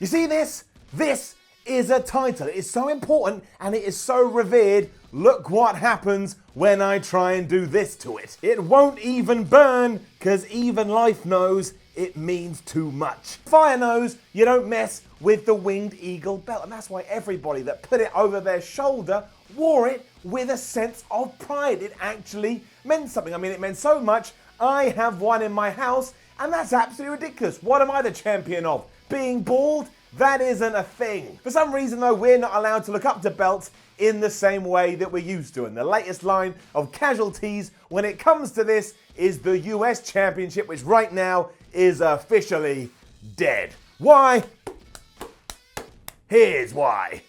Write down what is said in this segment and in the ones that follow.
You see this? This is a title. It is so important and it is so revered. Look what happens when I try and do this to it. It won't even burn, because even life knows it means too much. Fire knows you don't mess with the winged eagle belt, and that's why everybody that put it over their shoulder wore it with a sense of pride. It actually meant something. I mean, it meant so much. I have one in my house, and that's absolutely ridiculous. What am I the champion of? Being bald? That isn't a thing. For some reason though, we're not allowed to look up to belts in the same way that we used to. And the latest line of casualties when it comes to this is the US Championship, which right now is officially dead. Why? Here's why.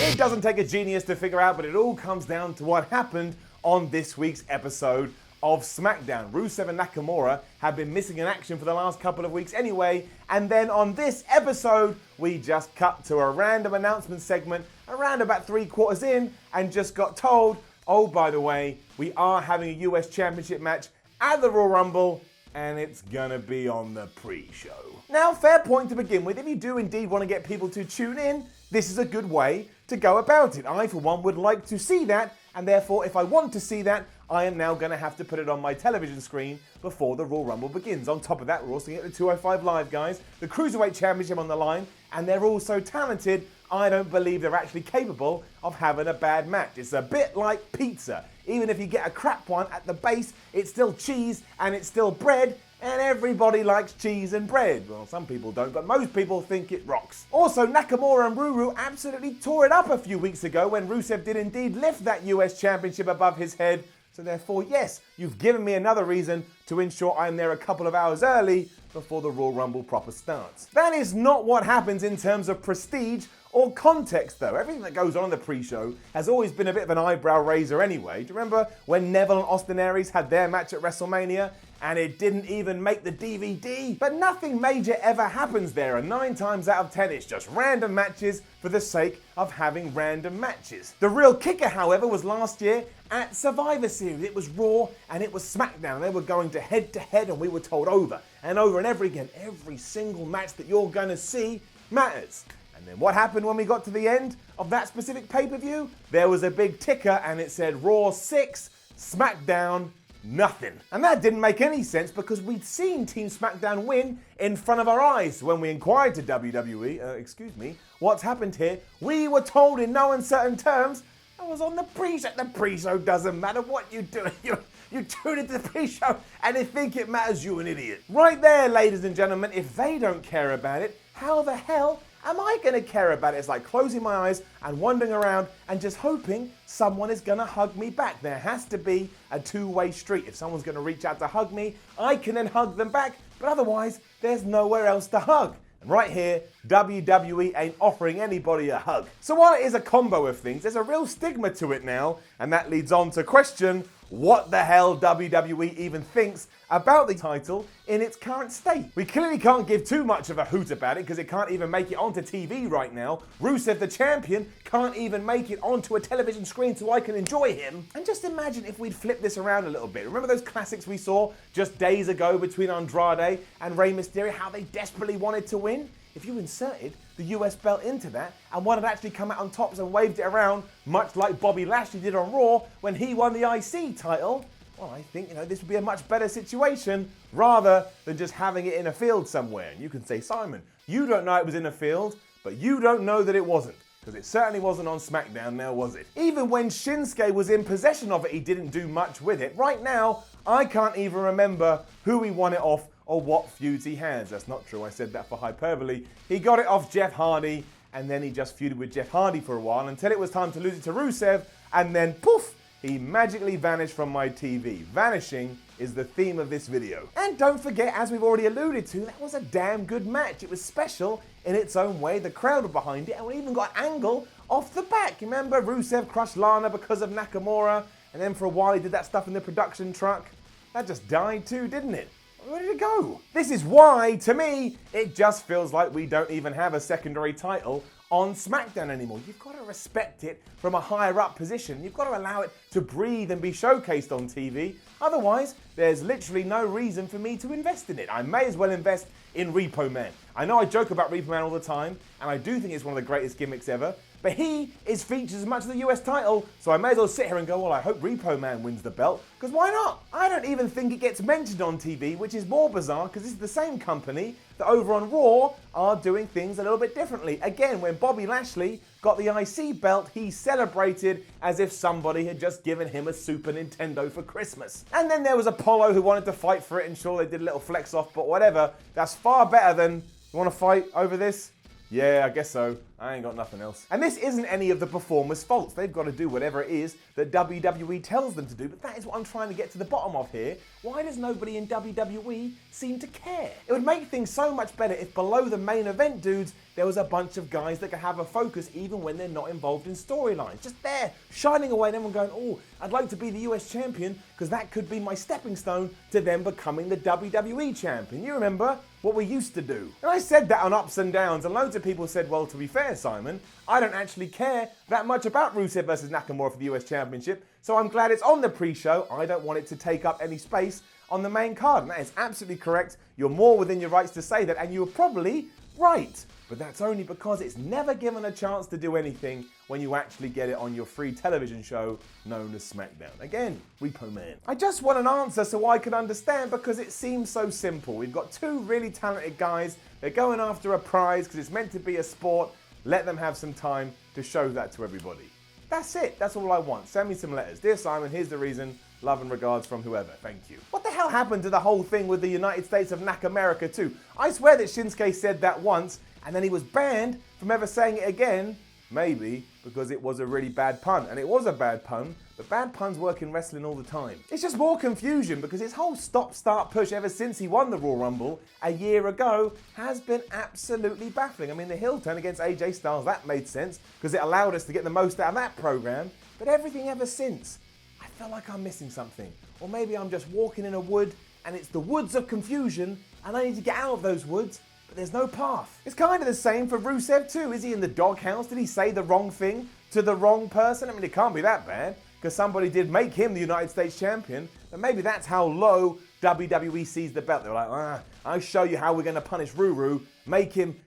It doesn't take a genius to figure out, but it all comes down to what happened on this week's episode of SmackDown. Rusev and Nakamura have been missing in action for the last couple of weeks anyway, and then on this episode, we just cut to a random announcement segment around about 3/4 in, and just got told, oh, by the way, we are having a US Championship match at the Royal Rumble, and it's gonna be on the pre-show. Now, fair point to begin with. If you do indeed want to get people to tune in, this is a good way to go about it. I, for one, would like to see that, and therefore, if I want to see that, I am now going to have to put it on my television screen before the Royal Rumble begins. On top of that, we're also going to get the 205 Live guys, the Cruiserweight Championship on the line, and they're all so talented, I don't believe they're actually capable of having a bad match. It's a bit like pizza. Even if you get a crap one at the base, it's still cheese and it's still bread, and everybody likes cheese and bread. Well, some people don't, but most people think it rocks. Also, Nakamura and Ruru absolutely tore it up a few weeks ago when Rusev did indeed lift that US Championship above his head. So therefore, yes, you've given me another reason to ensure I'm there a couple of hours early before the Royal Rumble proper starts. That is not what happens in terms of prestige or context, though. Everything that goes on in the pre-show has always been a bit of an eyebrow raiser anyway. Do you remember when Neville and Austin Aries had their match at WrestleMania and it didn't even make the DVD? But nothing major ever happens there, and 9 times out of 10 it's just random matches for the sake of having random matches. The real kicker, however, was last year at Survivor Series. It was Raw and it was SmackDown. They were going to head, and we were told over and over and over again, every single match that you're going to see matters. And then what happened when we got to the end of that specific pay-per-view? There was a big ticker and it said Raw 6, SmackDown nothing. And that didn't make any sense because we'd seen Team SmackDown win in front of our eyes. When we inquired to WWE, excuse me, what's happened here? We were told in no uncertain terms, I was on the pre-show. The pre-show doesn't matter what you do. You tune into the pre-show and you think it matters, you an idiot. Right there, ladies and gentlemen, if they don't care about it, how the hell am I going to care about it? It's like closing my eyes and wandering around and just hoping someone is going to hug me back. There has to be a two-way street. If someone's going to reach out to hug me, I can then hug them back, but otherwise, there's nowhere else to hug. And right here, WWE ain't offering anybody a hug. So while it is a combo of things, there's a real stigma to it now, and that leads on to question what the hell WWE even thinks about the title in its current state. We clearly can't give too much of a hoot about it because it can't even make it onto TV right now. Rusev, the champion, can't even make it onto a television screen so I can enjoy him. And just imagine if we'd flip this around a little bit. Remember those classics we saw just days ago between Andrade and Rey Mysterio, how they desperately wanted to win? If you inserted the US belt into that and one had actually come out on top and waved it around, much like Bobby Lashley did on Raw when he won the IC title, well, I think, this would be a much better situation rather than just having it in a field somewhere. And you can say, Simon, you don't know it was in a field, but you don't know that it wasn't. Because it certainly wasn't on SmackDown now, was it? Even when Shinsuke was in possession of it, he didn't do much with it. Right now, I can't even remember who he won it off or what feuds he has. That's not true, I said that for hyperbole. He got it off Jeff Hardy, and then he just feuded with Jeff Hardy for a while until it was time to lose it to Rusev, and then poof, he magically vanished from my TV. Vanishing is the theme of this video. And don't forget, as we've already alluded to, that was a damn good match. It was special in its own way. The crowd were behind it, and we even got an angle off the back. You remember Rusev crushed Lana because of Nakamura, and then for a while he did that stuff in the production truck. That just died too, didn't it? Where did it go? This is why, to me, it just feels like we don't even have a secondary title on SmackDown anymore. You've got to respect it from a higher up position. You've got to allow it to breathe and be showcased on TV. Otherwise, there's literally no reason for me to invest in it. I may as well invest in Repo Man. I know I joke about Repo Man all the time, and I do think it's one of the greatest gimmicks ever, but he is featured as much as the US title, so I may as well sit here and go, well, I hope Repo Man wins the belt, because why not? I don't even think it gets mentioned on TV, which is more bizarre, because this is the same company that over on Raw are doing things a little bit differently. Again, when Bobby Lashley got the IC belt, he celebrated as if somebody had just given him a Super Nintendo for Christmas. And then there was Apollo who wanted to fight for it, and sure, they did a little flex off, but whatever. That's far better than, you want to fight over this? Yeah, I guess so. I ain't got nothing else. And this isn't any of the performers' faults. They've got to do whatever it is that WWE tells them to do, but that is what I'm trying to get to the bottom of here. Why does nobody in WWE seem to care? It would make things so much better if below the main event dudes, there was a bunch of guys that could have a focus even when they're not involved in storylines. Just there, shining away, and everyone going, oh, I'd like to be the US champion because that could be my stepping stone to them becoming the WWE champion. You remember what we used to do? And I said that on Ups and Downs, and loads of people said, well, to be fair, Simon, I don't actually care that much about Rusev versus Nakamura for the US Championship, so I'm glad it's on the pre-show. I don't want it to take up any space on the main card. And that is absolutely correct. You're more within your rights to say that, and you were probably right. But that's only because it's never given a chance to do anything when you actually get it on your free television show known as SmackDown. Again, Repo Man. I just want an answer so I can understand, because it seems so simple. We've got two really talented guys. They're going after a prize because it's meant to be a sport. Let them have some time to show that to everybody. That's it. That's all I want. Send me some letters. Dear Simon, here's the reason. Love and regards from whoever. Thank you. What the hell happened to the whole thing with the United States of Nakamerica too? I swear that Shinsuke said that once, and then he was banned from ever saying it again. Maybe because it was a really bad pun. And it was a bad pun, but bad puns work in wrestling all the time. It's just more confusion because his whole stop-start push ever since he won the Royal Rumble a year ago has been absolutely baffling. I mean, the heel turn against AJ Styles, that made sense because it allowed us to get the most out of that program. But everything ever since, I feel like I'm missing something. Or maybe I'm just walking in a wood and it's the woods of confusion and I need to get out of those woods, but there's no path. It's kind of the same for Rusev too. Is he in the doghouse? Did he say the wrong thing to the wrong person? I mean, it can't be that bad because somebody did make him the United States champion, but maybe that's how low WWE sees the belt. They're like, I'll show you how we're going to punish Ruru,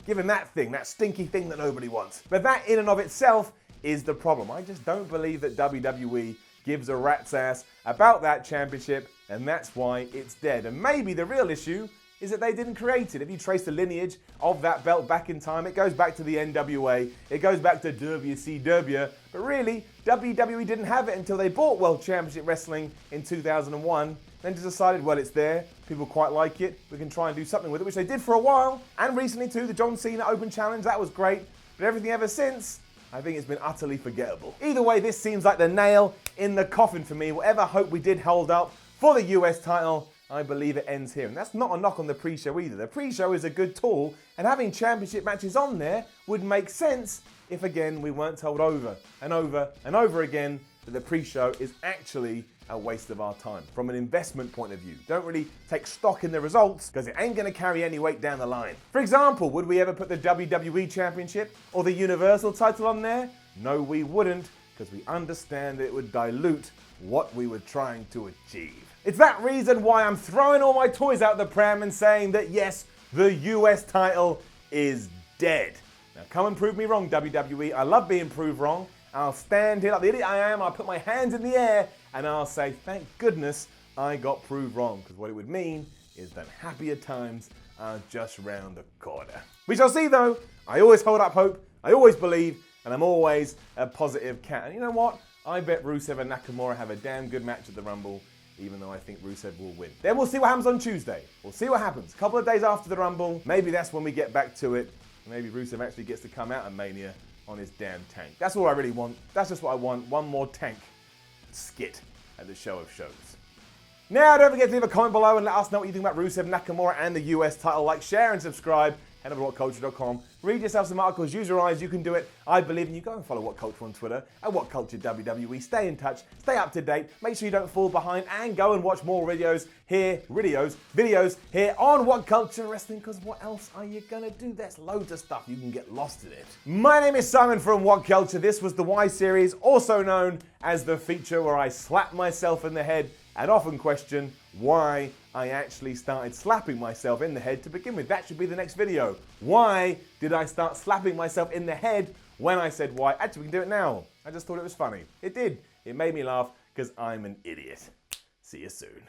give him that thing, that stinky thing that nobody wants. But that in and of itself is the problem. I just don't believe that WWE gives a rat's ass about that championship, and that's why it's dead. And maybe the real issue is that they didn't create it. If you trace the lineage of that belt back in time, it goes back to the NWA, it goes back to WCW, but really, WWE didn't have it until they bought World Championship Wrestling in 2001, then just decided, well, it's there, people quite like it, we can try and do something with it, which they did for a while, and recently too, the John Cena Open Challenge, that was great, but everything ever since, I think it's been utterly forgettable. Either way, this seems like the nail in the coffin for me. Whatever hope we did hold up for the US title, I believe it ends here. And that's not a knock on the pre-show either. The pre-show is a good tool, and having championship matches on there would make sense if, again, we weren't told over and over and over again that the pre-show is actually a waste of our time. From an investment point of view, don't really take stock in the results because it ain't going to carry any weight down the line. For example, would we ever put the WWE Championship or the Universal title on there? No, we wouldn't, because we understand that it would dilute what we were trying to achieve. It's that reason why I'm throwing all my toys out the pram and saying that yes, the US title is dead. Now come and prove me wrong, WWE. I love being proved wrong. I'll stand here like the idiot I am, I'll put my hands in the air and I'll say, thank goodness I got proved wrong, because what it would mean is that happier times are just round the corner. We shall see though. I always hold up hope, I always believe, and I'm always a positive cat. And you know what? I bet Rusev and Nakamura have a damn good match at the Rumble, even though I think Rusev will win. Then we'll see what happens on Tuesday. We'll see what happens. A couple of days after the Rumble, maybe that's when we get back to it. Maybe Rusev actually gets to come out of Mania on his damn tank. That's all I really want. That's just what I want. One more tank skit at the show of shows. Now, don't forget to leave a comment below and let us know what you think about Rusev, Nakamura, and the US title. Like, share, and subscribe. head over to WhatCulture.com. Read yourself some articles, use your eyes, you can do it. I believe in you. Go and follow WhatCulture on Twitter at WhatCulture WWE. Stay in touch, stay up to date, make sure you don't fall behind, and go and watch more videos here on WhatCulture Wrestling, because what else are you gonna do? There's loads of stuff. You can get lost in it. My name is Simon from WhatCulture. This was the Y series, also known as the feature where I slap myself in the head and often question why I actually started slapping myself in the head to begin with. That should be the next video. Why did I start slapping myself in the head when I said why? Actually, we can do it now. I just thought it was funny. It did. It made me laugh because I'm an idiot. See you soon.